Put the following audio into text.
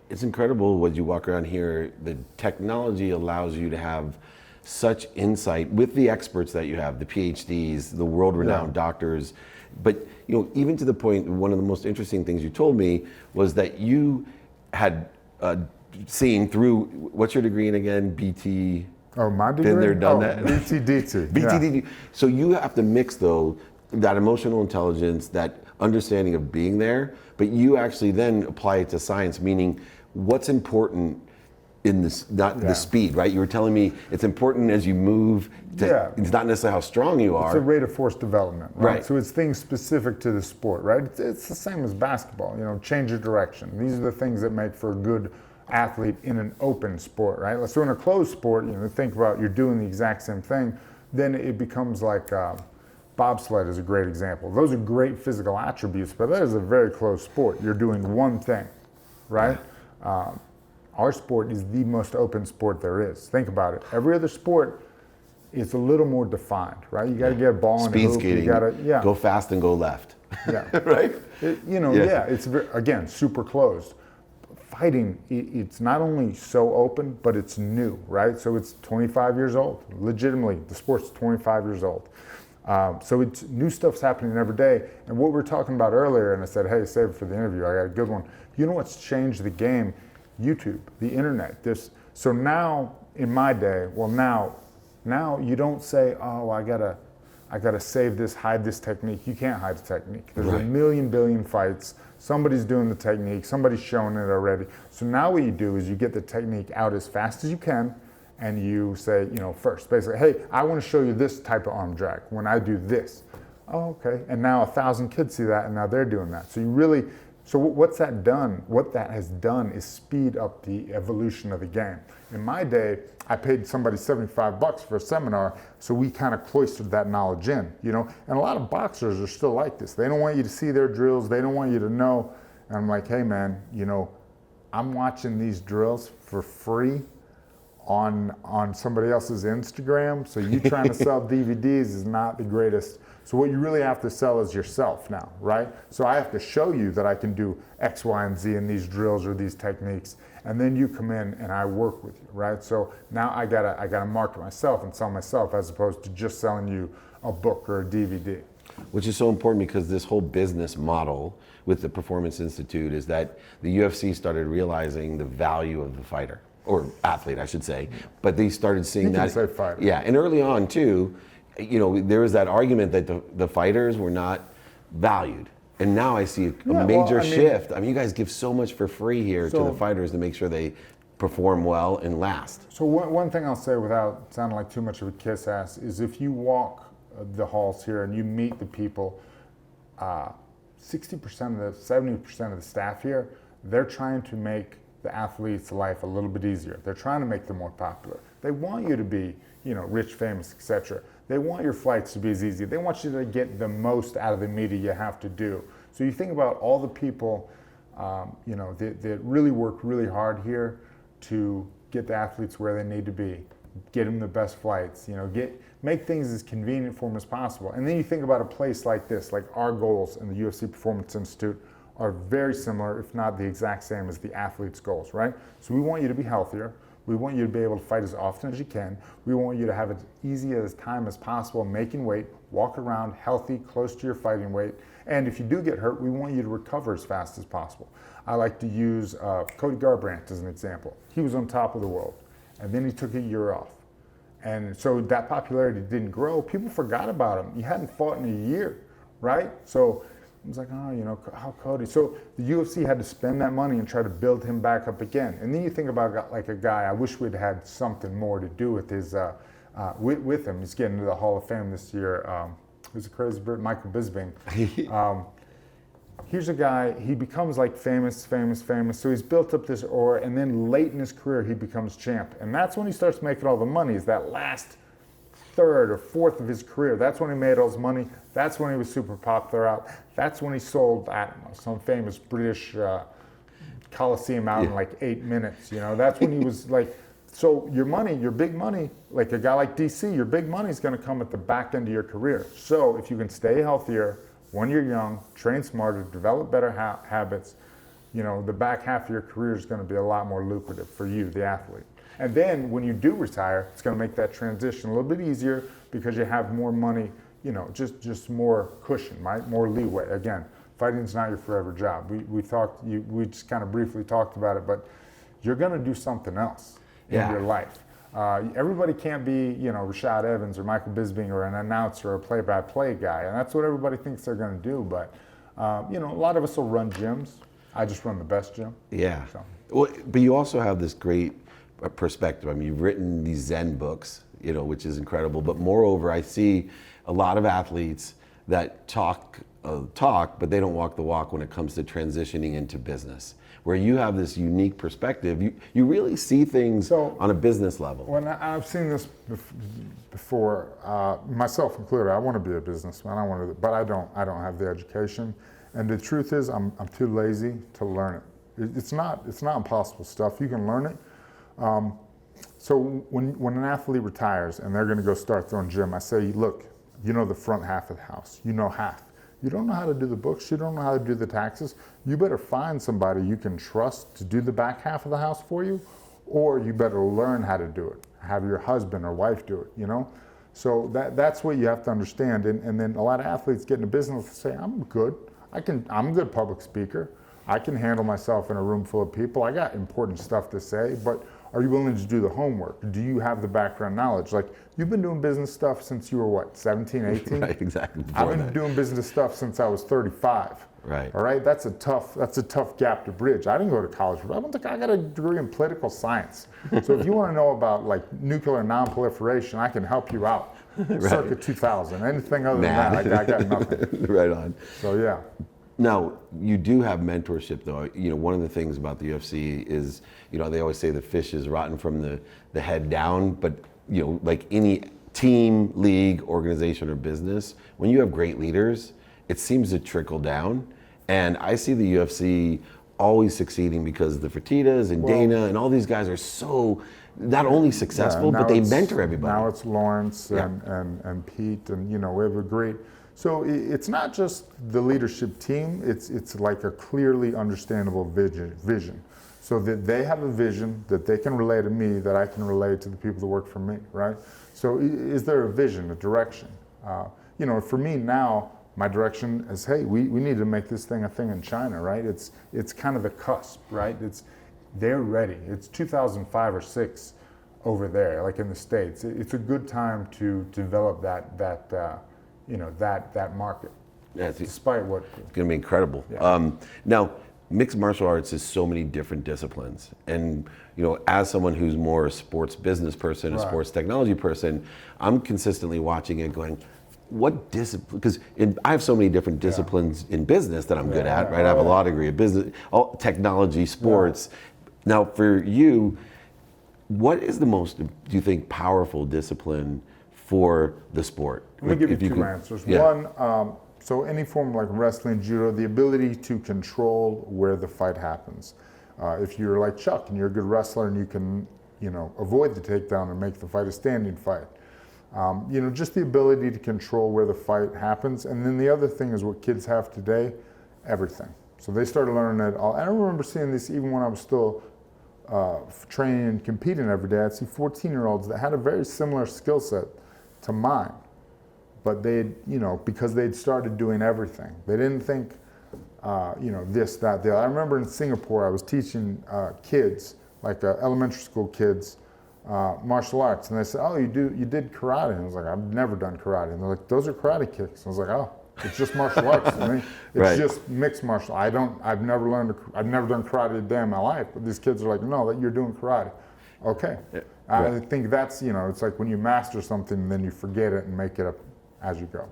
it's incredible when you walk around here. The technology allows you to have such insight with the experts that you have, the PhDs, the world-renowned doctors. But even to the point, one of the most interesting things you told me was that you had seen through, what's your degree in again? BT? Oh, my degree? Been there, done that? BTDT. BTDT. Yeah. So you have to mix, though, that emotional intelligence, that understanding of being there, but you actually then apply it to science, meaning what's important in this, not the speed, right? You were telling me it's important as you move, it's not necessarily how strong you are. It's a rate of force development, right? So it's things specific to the sport, right? It's the same as basketball, change your direction. These are the things that make for a good athlete in an open sport, right? So in a closed sport, think about you're doing the exact same thing, then it becomes like bobsled is a great example. Those are great physical attributes, but that is a very closed sport. You're doing one thing, right? Our sport is the most open sport there is. Think about it. Every other sport is a little more defined, right? You got to get a ball in the hoop. Speed skating, you gotta, go fast and go left. Yeah. Right? It's again, super closed. Fighting, it's not only so open, but it's new, right? So it's 25 years old. Legitimately, the sport's 25 years old. So it's new stuff's happening every day. And what we were talking about earlier, and I said, hey, save it for the interview, I got a good one. You know what's changed the game? YouTube, the internet. So now, in my day, now you don't say, oh, I gotta save this, hide this technique. You can't hide the technique. There's a million billion fights. Somebody's doing the technique. Somebody's showing it already. So now what you do is you get the technique out as fast as you can, and you say, first, basically, hey, I want to show you this type of arm drag when I do this. Oh, okay. And now 1,000 kids see that, and now they're doing that. So what's that done? What that has done is speed up the evolution of the game. In my day, I paid somebody $75 for a seminar, so we kind of cloistered that knowledge in, And a lot of boxers are still like this. They don't want you to see their drills. They don't want you to know. And I'm like, hey man, I'm watching these drills for free on somebody else's Instagram. So you trying to sell DVDs is not the greatest. So what you really have to sell is yourself now, right? So I have to show you that I can do X, Y, and Z in these drills or these techniques, and then you come in and I work with you, right? So now I gotta market myself and sell myself as opposed to just selling you a book or a DVD. Which is so important because this whole business model with the Performance Institute is that the UFC started realizing the value of the fighter, or athlete, I should say, but they started seeing that. You can say fighter. Yeah, and early on too, there was that argument that the fighters were not valued. And now I see a major shift. I mean, you guys give so much for free here to the fighters to make sure they perform well and last. So one thing I'll say without sounding like too much of a kiss ass is if you walk the halls here and you meet the people, 60% of 70% of the staff here, they're trying to make the athlete's life a little bit easier. They're trying to make them more popular. They want you to be, rich, famous, etc. They want your flights to be as easy. They want you to get the most out of the media you have to do. So you think about all the people, that really work really hard here to get the athletes where they need to be, get them the best flights, make things as convenient for them as possible. And then you think about a place like this, like our goals in the UFC Performance Institute are very similar, if not the exact same as the athlete's goals, right? So we want you to be healthier. We want you to be able to fight as often as you can. We want you to have as easy as time as possible making weight, walk around healthy, close to your fighting weight. And if you do get hurt, we want you to recover as fast as possible. I like to use Cody Garbrandt as an example. He was on top of the world, and then he took a year off. And so that popularity didn't grow. People forgot about him. He hadn't fought in a year, right? So it was like, how Cody? So the UFC had to spend that money and try to build him back up again. And then you think about like a guy, I wish we'd had something more to do with his, with him. He's getting into the Hall of Fame this year. Who's a crazy bird? Michael Bisping. Here's a guy, he becomes like famous. So he's built up this aura, and then late in his career, he becomes champ. And that's when he starts making all the money, is that last third or fourth of his career. That's when he made all his money. That's when he was super popular out. That's when he sold, some famous British Coliseum out in like 8 minutes. That's when he was like, so your money, your big money, like a guy like DC, your big money is going to come at the back end of your career. So if you can stay healthier when you're young, train smarter, develop better habits, the back half of your career is going to be a lot more lucrative for you, the athlete. And then when you do retire, it's going to make that transition a little bit easier because you have more money, just more cushion, right? More leeway. Again, fighting's not your forever job. We just kind of briefly talked about it, but you're going to do something else in your life. Everybody can't be, Rashad Evans or Michael Bisping or an announcer or a play-by-play guy, and that's what everybody thinks they're going to do. But a lot of us will run gyms. I just run the best gym. Yeah. So. Well, but you also have this great perspective. I mean, you've written these Zen books, which is incredible. But moreover, I see a lot of athletes that talk, but they don't walk the walk when it comes to transitioning into business. Where you have this unique perspective, you really see things on a business level. When I've seen this before, myself included. I want to be a businessman. But I don't have the education. And the truth is, I'm too lazy to learn it. It's not impossible stuff. You can learn it. So when an athlete retires and they're going to go start their own gym, I say, look, the front half of the house. You know half. You don't know how to do the books. You don't know how to do the taxes. You better find somebody you can trust to do the back half of the house for you, or you better learn how to do it. Have your husband or wife do it, So that's what you have to understand. And then a lot of athletes get into business and say, I'm good. I'm a good public speaker. I can handle myself in a room full of people. I got important stuff to say, but are you willing to do the homework? Do you have the background knowledge? Like, you've been doing business stuff since you were what, 17, 18? Right, exactly. I've been doing business stuff since I was 35. Right. All right, that's a tough gap to bridge. I didn't go to college. I got a degree in political science. So if you want to know about like nuclear non-proliferation, I can help you out. Right. Circa 2000. Anything other than that, I got nothing. Right on. So yeah. Now, you do have mentorship, though. One of the things about the UFC is, they always say the fish is rotten from the head down, but, like any team, league, organization, or business, when you have great leaders, it seems to trickle down. And I see the UFC always succeeding because the Fertittas and Dana and all these guys are so not only successful, but they mentor everybody. Now it's Lawrence and Pete, and we have a great. So it's not just the leadership team, it's like a clearly understandable vision. So that they have a vision that they can relay to me, that I can relay to the people that work for me, right? So is there a vision, a direction? For me now, my direction is, hey, we need to make this thing a thing in China, right? It's kind of the cusp, right? They're ready. It's 2005 or 6 over there, like in the States. It's a good time to develop that market. Yeah, despite what it's going to be incredible. Yeah. Now, mixed martial arts is so many different disciplines, and as someone who's more a sports business person, a sports technology person, I'm consistently watching it, going, what discipline? Because I have so many different disciplines in business that I'm good at, right? I have a law degree, a business, technology, sports. Now, for you, what is the most, do you think, powerful discipline for the sport? Let me give you two answers. One, so any form like wrestling, judo, the ability to control where the fight happens. If you're like Chuck and you're a good wrestler and you can, avoid the takedown and make the fight a standing fight. Just the ability to control where the fight happens. And then the other thing is what kids have today, everything. So they started learning it all. I remember seeing this even when I was still training and competing every day. I'd see 14-year-olds that had a very similar skill set to mine. But because they'd started doing everything. They didn't think, this, that, the other. I remember in Singapore, I was teaching kids, like elementary school kids, martial arts, and they said, "Oh, you did karate?" And I was like, "I've never done karate." And they're like, "Those are karate kicks." And I was like, "Oh, it's just martial arts to me. It's just mixed martial. I've never done karate a day in my life." But these kids are like, "No, that you're doing karate." Okay, I think that's it's like when you master something, then you forget it and make it up as you go.